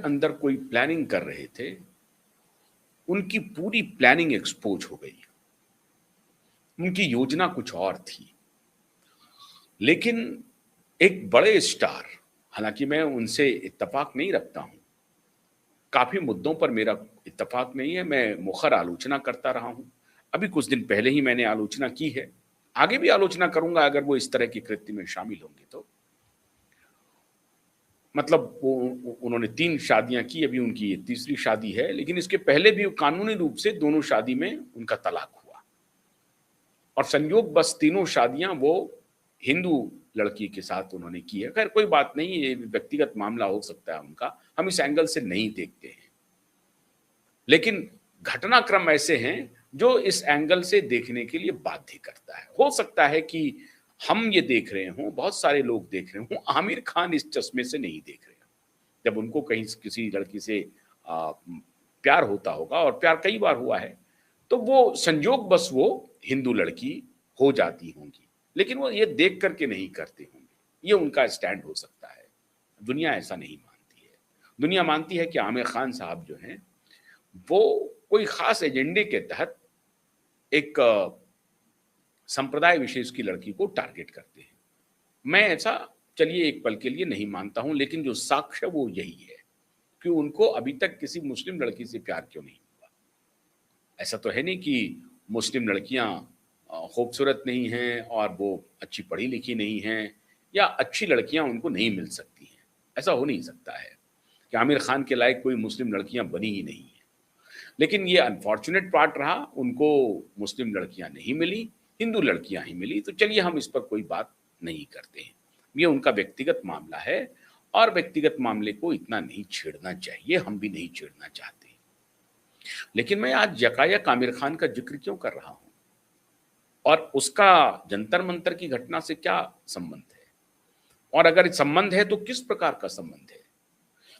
अंदर कोई प्लानिंग कर रहे थे, उनकी पूरी प्लानिंग एक्सपोज हो गई। उनकी योजना कुछ और थी। लेकिन एक बड़े स्टार, हालांकि मैं उनसे इत्तेफाक नहीं रखता हूं, काफी मुद्दों पर मेरा इत्तेफाक नहीं है, मैं मुखर आलोचना करता रहा हूं। अभी कुछ दिन पहले ही मैंने आलोचना की है, आगे भी आलोचना करूंगा अगर वो इस तरह की कृत्य में शामिल होंगे तो। मतलब वो उन्होंने 3 शादियां की, अभी उनकी ये तीसरी शादी है, लेकिन इसके पहले भी कानूनी रूप से दोनों शादी में उनका तलाक हुआ और संयोग बस तीनों शादियां वो हिंदू लड़की के साथ उन्होंने की है। खैर कोई बात नहीं, ये व्यक्तिगत मामला हो सकता है उनका, हम इस एंगल से नहीं देखते हैं। लेकिन घटनाक्रम ऐसे हैं जो इस एंगल से देखने के लिए बाध्य करता है। हो सकता है कि हम ये देख रहे हों, बहुत सारे लोग देख रहे हों, आमिर खान इस चश्मे से नहीं देख रहे। जब उनको कहीं किसी लड़की से प्यार होता होगा, और प्यार कई बार हुआ है, तो वो संयोग बस वो हिंदू लड़की हो जाती होंगी, लेकिन वो ये देख करके नहीं करते होंगे। ये उनका स्टैंड हो सकता है। दुनिया ऐसा नहीं मानती है। दुनिया मानती है कि आमिर खान साहब जो हैं वो कोई खास एजेंडे के तहत एक संप्रदाय विशेष की लड़की को टारगेट करते हैं। मैं ऐसा चलिए एक पल के लिए नहीं मानता हूं, लेकिन जो साक्ष्य वो यही है कि उनको अभी तक किसी मुस्लिम लड़की से प्यार क्यों नहीं हुआ। ऐसा तो है नहीं कि मुस्लिम लड़कियां खूबसूरत नहीं हैं और वो अच्छी पढ़ी लिखी नहीं हैं, या अच्छी लड़कियां उनको नहीं मिल सकती हैं। ऐसा हो नहीं सकता है कि आमिर खान के लायक कोई मुस्लिम लड़कियां बनी ही नहीं है। लेकिन ये अनफॉर्चुनेट पार्ट रहा, उनको मुस्लिम लड़कियां नहीं मिली, हिंदू लड़कियां ही मिली। तो चलिए हम इस पर कोई बात नहीं करते हैं, ये उनका व्यक्तिगत मामला है और व्यक्तिगत मामले को इतना नहीं छेड़ना चाहिए, हम भी नहीं छेड़ना चाहते। लेकिन मैं आज यकायक आमिर खान का जिक्र क्यों कर रहा हूं और उसका जंतर मंतर की घटना से क्या संबंध है, और अगर संबंध है तो किस प्रकार का संबंध है।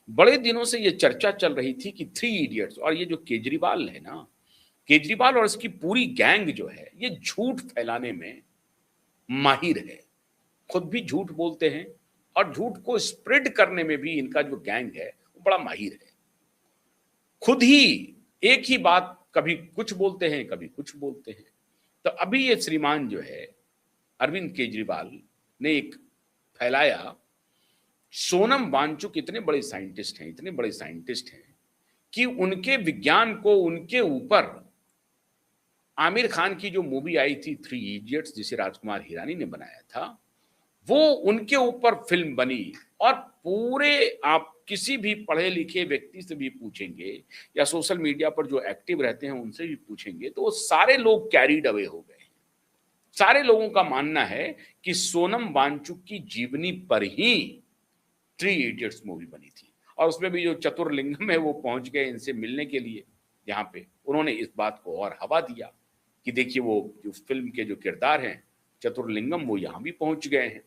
बड़े दिनों से ये चर्चा चल रही थी कि 3 इडियट्स और ये जो केजरीवाल है ना, केजरीवाल और इसकी पूरी गैंग जो है ये झूठ फैलाने में माहिर है। खुद भी झूठ बोलते हैं और झूठ को स्प्रेड करने में भी इनका जो गैंग है वो बड़ा माहिर है। खुद ही एक ही बात कभी कुछ बोलते हैं, कभी कुछ बोलते हैं। तो अभी ये श्रीमान जो है अरविंद केजरीवाल ने एक फैलाया, सोनम वांगचुक इतने बड़े साइंटिस्ट हैं, इतने बड़े साइंटिस्ट हैं कि उनके विज्ञान को उनके ऊपर आमिर खान की जो मूवी आई थी 3 इडियट्स जिसे राजकुमार हिरानी ने बनाया था, वो उनके ऊपर फिल्म बनी। और पूरे आप किसी भी पढ़े लिखे व्यक्ति से भी पूछेंगे या सोशल मीडिया पर जो एक्टिव रहते हैं उनसे भी पूछेंगे तो वो सारे लोग कैरीड अवे हो गए। सारे लोगों का मानना है कि सोनम वांगचुक की जीवनी पर ही 3 इडियट्स मूवी बनी थी। और उसमें भी जो चतुर्लिंगम है वो पहुंच गए इनसे मिलने के लिए, यहाँ पे उन्होंने इस बात को और हवा दिया कि देखिए वो जो फिल्म के जो किरदार हैं चतुर्लिंगम वो यहां भी पहुंच गए हैं।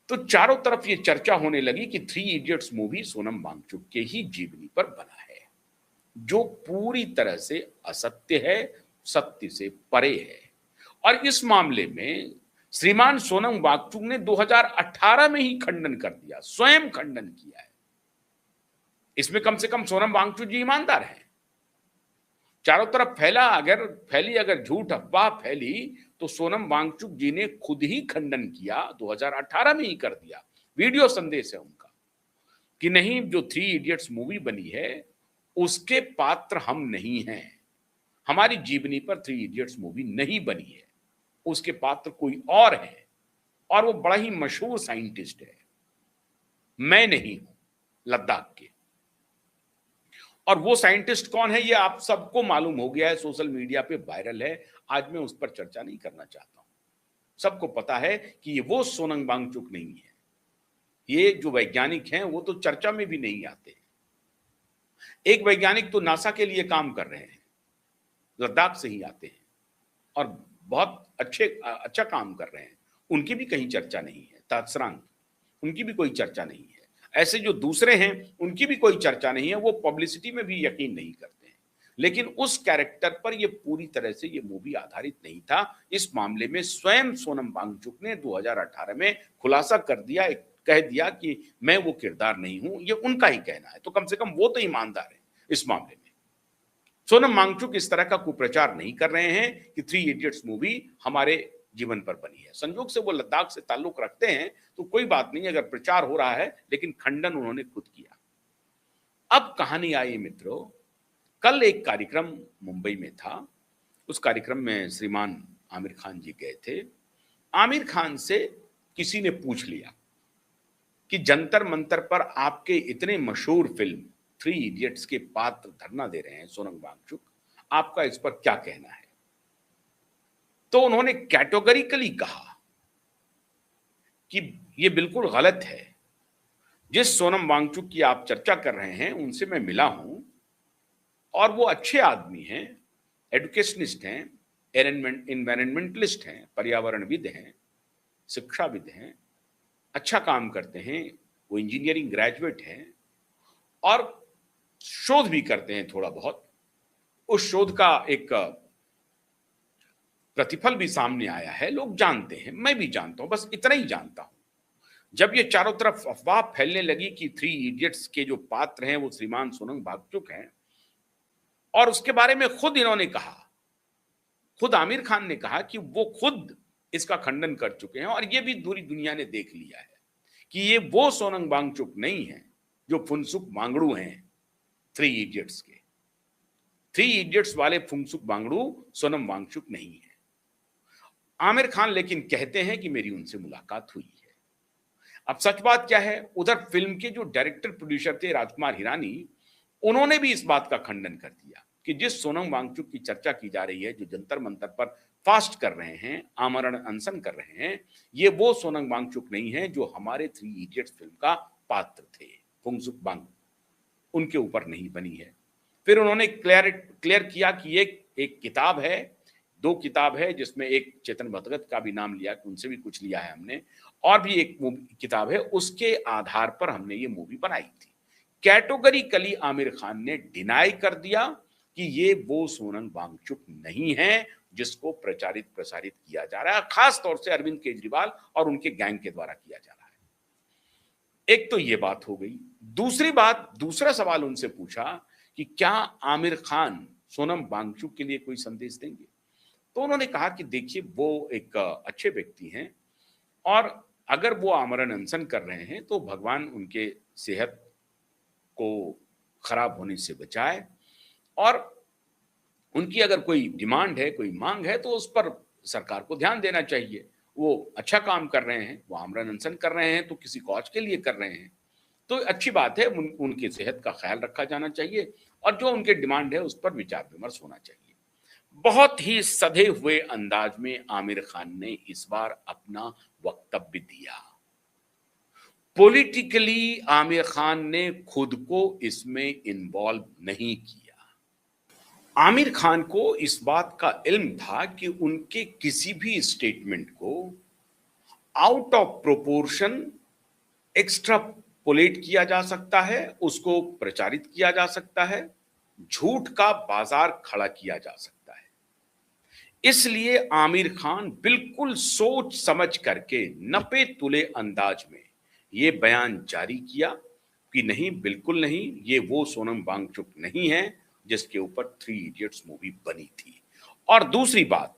तो चारों तरफ ये चर्चा होने लगी कि 3 इडियट्स मूवी सोनम वांगचुक के ही जीवनी पर बना है, जो पूरी तरह से असत्य है, सत्य से परे है। और इस मामले में श्रीमान सोनम वांगचुक ने 2018 में ही खंडन कर दिया, स्वयं खंडन किया है। इसमें कम से कम सोनम वांगचुक जी ईमानदार हैं। चारों तरफ फैली अगर झूठ अफवाह फैली तो सोनम वांगचुक जी ने खुद ही खंडन किया, 2018 में ही कर दिया। वीडियो संदेश है उनका कि नहीं, जो 3 इडियट्स मूवी बनी है उसके पात्र हम नहीं हैं, हमारी जीवनी पर 3 इडियट्स मूवी नहीं बनी है, उसके पात्र कोई और है और वो बड़ा ही मशहूर साइंटिस्ट है, मैं नहीं हूं, लद्दाख के। और वो साइंटिस्ट कौन है ये आप सबको मालूम हो गया है, सोशल मीडिया पे वायरल है। आज मैं उस पर चर्चा नहीं करना चाहता हूं। सबको पता है कि ये वो सोनम वांगचुक नहीं है। ये जो वैज्ञानिक हैं वो तो चर्चा में भी नहीं आते। एक वैज्ञानिक तो नासा के लिए काम कर रहे हैं, लद्दाख से ही आते हैं और बहुत अच्छा काम कर रहे हैं, उनकी भी कहीं चर्चा नहीं है। तात्सरांग, उनकी भी कोई चर्चा नहीं है। ऐसे जो दूसरे हैं उनकी भी कोई चर्चा नहीं है, वो पब्लिसिटी में भी यकीन नहीं करते हैं। लेकिन उस कैरेक्टर पर ये पूरी तरह से ये मूवी आधारित नहीं था। इस मामले में स्वयं सोनम वांगचुक ने 2018 में खुलासा कर दिया, एक कह दिया कि मैं वो किरदार नहीं हूं, ये उनका ही कहना है, तो कम से कम वो तो ईमानदार है इस मामले में। सोनम वांगचुक इस तरह का कुप्रचार नहीं कर रहे हैं कि थ्री इडियट्स मूवी हमारे जीवन पर बनी है। संयोग से वो लद्दाख से ताल्लुक रखते हैं तो कोई बात नहीं अगर प्रचार हो रहा है, लेकिन खंडन उन्होंने खुद किया। अब कहानी आई मित्रों, कल एक कार्यक्रम मुंबई में था। उस कार्यक्रम में श्रीमान आमिर खान जी गए थे। आमिर खान से किसी ने पूछ लिया कि जंतर मंतर पर आपके इतने मशहूर फिल्म थ्री इडियट्स के पात्र धरना दे रहे हैं सोनम वांगचुक, आपका इस पर क्या कहना है? तो उन्होंने कैटेगोरिकली कहा कि यह बिल्कुल गलत है। जिस सोनम वांगचुक की आप चर्चा कर रहे हैं उनसे मैं मिला हूं और वो अच्छे आदमी हैं, एडुकेशनिस्ट हैं, एनवायरमेंटलिस्ट हैं, पर्यावरणविद हैं, शिक्षाविद हैं, अच्छा काम करते हैं, वो इंजीनियरिंग ग्रेजुएट हैं और शोध भी करते हैं थोड़ा बहुत। उस शोध का एक प्रतिफल भी सामने आया है, लोग जानते हैं, मैं भी जानता हूं, बस इतना ही जानता हूं। जब ये चारों तरफ अफवाह फैलने लगी कि थ्री इडियट्स के जो पात्र हैं वो श्रीमान सोनम वांगचुक हैं, और उसके बारे में खुद इन्होंने कहा, खुद आमिर खान ने कहा कि वो खुद इसका खंडन कर चुके हैं और ये भी पूरी दुनिया ने देख लिया है कि ये वो सोनम वांगचुक नहीं है जो फुनसुक वांगड़ू हैं थ्री इडियट्स के। थ्री इडियट्स वाले फुनसुक वांगड़ू सोनम वांगचुक नहीं है। आमिर खान लेकिन कहते हैं कि मेरी उनसे मुलाकात हुई है। अब सच बात क्या है, उधर फिल्म के जो डायरेक्टर प्रोड्यूसर थे राजकुमार हिरानी, उन्होंने भी इस बात का खंडन कर दिया कि जिस सोनम वांगचुक की चर्चा की जा रही है, जो जंतर मंतर पर फास्ट कर रहे हैं, आमरण अनशन कर रहे हैं, ये वो सोनम वांगचुक नहीं है जो हमारे थ्री इडियट्स फिल्म का पात्र थे, फुनसुक वांगडू उनके ऊपर नहीं बनी है। फिर उन्होंने क्लियर किया कि एक किताब है, दो किताब है, जिसमें एक चेतन भगत का भी नाम लिया कि उनसे भी कुछ लिया है हमने, और भी एक किताब है, उसके आधार पर हमने ये मूवी बनाई थी। कैटेगोरिकली आमिर खान ने डिनाई कर दिया कि ये वो सोनम वांगचुक नहीं है जिसको प्रसारित किया जा रहा है, खास तौर से अरविंद केजरीवाल और उनके गैंग के द्वारा किया जा रहा है। एक तो ये बात हो गई। दूसरी बात, दूसरा सवाल उनसे पूछा कि क्या आमिर खान सोनम वांगचुक के लिए कोई संदेश देंगे? तो उन्होंने कहा कि देखिए, वो एक अच्छे व्यक्ति हैं और अगर वो आमरण अनशन कर रहे हैं तो भगवान उनके सेहत को खराब होने से बचाए, और उनकी अगर कोई डिमांड है, कोई मांग है, तो उस पर सरकार को ध्यान देना चाहिए। वो अच्छा काम कर रहे हैं, वो आमरण अनशन कर रहे हैं तो किसी कॉज के लिए कर रहे हैं, तो अच्छी बात है, उनकी सेहत का ख्याल रखा जाना चाहिए और जो उनके डिमांड है उस पर विचार विमर्श होना चाहिए। बहुत ही सधे हुए अंदाज में आमिर खान ने इस बार अपना वक्तव्य दिया। पॉलिटिकली आमिर खान ने खुद को इसमें इन्वॉल्व नहीं किया। आमिर खान को इस बात का इल्म था कि उनके किसी भी स्टेटमेंट को आउट ऑफ प्रोपोर्शन एक्स्ट्रापोलेट किया जा सकता है, उसको प्रचारित किया जा सकता है, झूठ का बाजार खड़ा किया जा सकता है। इसलिए आमिर खान बिल्कुल सोच समझ करके नपे तुले अंदाज में ये बयान जारी किया कि नहीं, बिल्कुल नहीं, ये वो सोनम वांगचुक नहीं है जिसके ऊपर थ्री इडियट्स मूवी बनी थी। और दूसरी बात,